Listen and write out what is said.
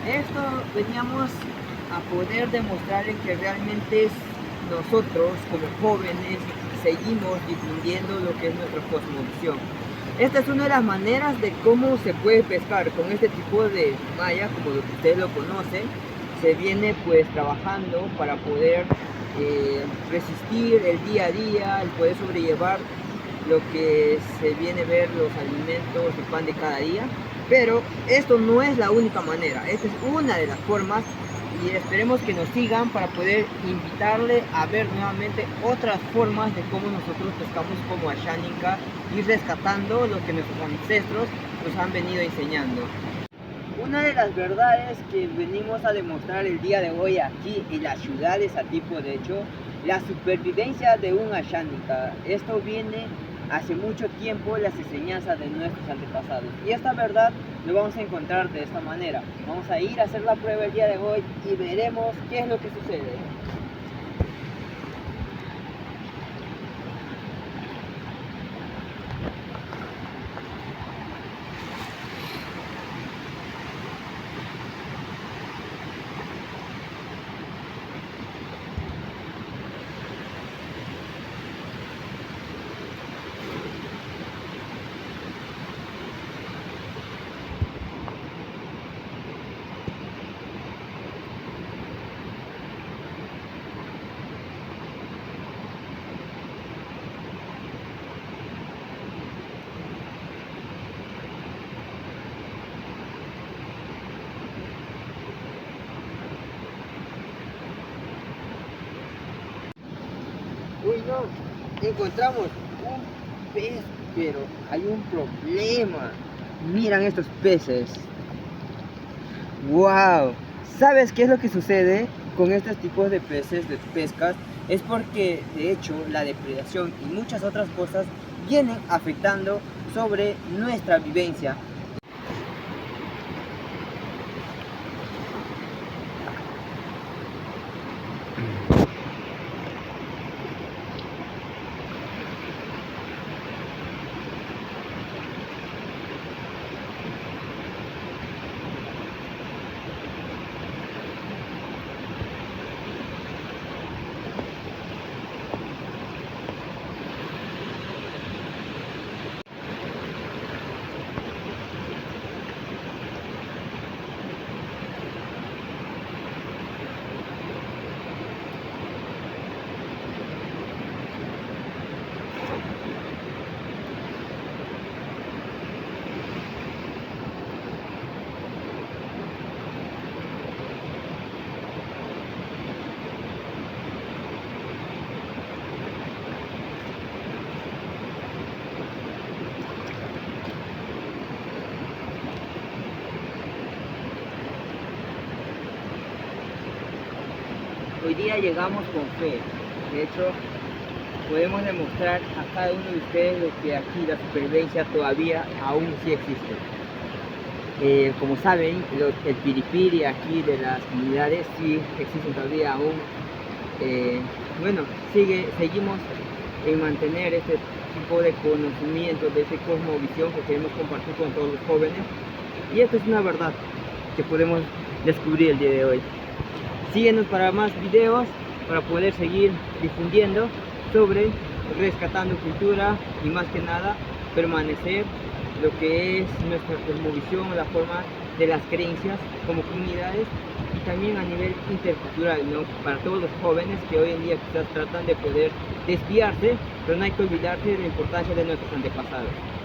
Esto veníamos a poder demostrarles que realmente nosotros como jóvenes seguimos difundiendo lo que es nuestra cosmovisión. Esta es una de las maneras de cómo se puede pescar con este tipo de malla, como lo que ustedes lo conocen. Se viene pues trabajando para poder resistir el día a día, el poder sobrellevar lo que se viene a ver los alimentos, el pan de cada día. Pero esto no es la única manera, esta es una de las formas y esperemos que nos sigan para poder invitarle a ver nuevamente otras formas de cómo nosotros pescamos como Ashaninka y rescatando lo que nuestros ancestros nos han venido enseñando. Una de las verdades que venimos a demostrar el día de hoy aquí en la ciudad de Satipo, de hecho, la supervivencia de un Ashaninka. Esto viene hace mucho tiempo las enseñanzas de nuestros antepasados. Y esta verdad lo vamos a encontrar de esta manera. Vamos a ir a hacer la prueba el día de hoy y veremos qué es lo que sucede. Uy, no, encontramos un pez, pero hay un problema. Miran estos peces. ¡Wow! ¿Sabes qué es lo que sucede con estos tipos de peces, de pescas? Es porque, de hecho, la depredación y muchas otras cosas vienen afectando sobre nuestra vivencia. Hoy día llegamos con fe. De hecho, podemos demostrar a cada uno de ustedes de que aquí la supervivencia todavía aún sí existe. Como saben, el piripiri aquí de las comunidades sí existen todavía aún. Bueno, seguimos en mantener este tipo de conocimiento, de esa cosmovisión que queremos compartir con todos los jóvenes. Y esto es una verdad que podemos descubrir el día de hoy. Síguenos para más videos, para poder seguir difundiendo sobre rescatando cultura y más que nada permanecer lo que es nuestra cosmovisión, la forma de las creencias como comunidades y también a nivel intercultural, ¿no? Para todos los jóvenes que hoy en día quizás tratan de poder desviarse, pero no hay que olvidarse de la importancia de nuestros antepasados.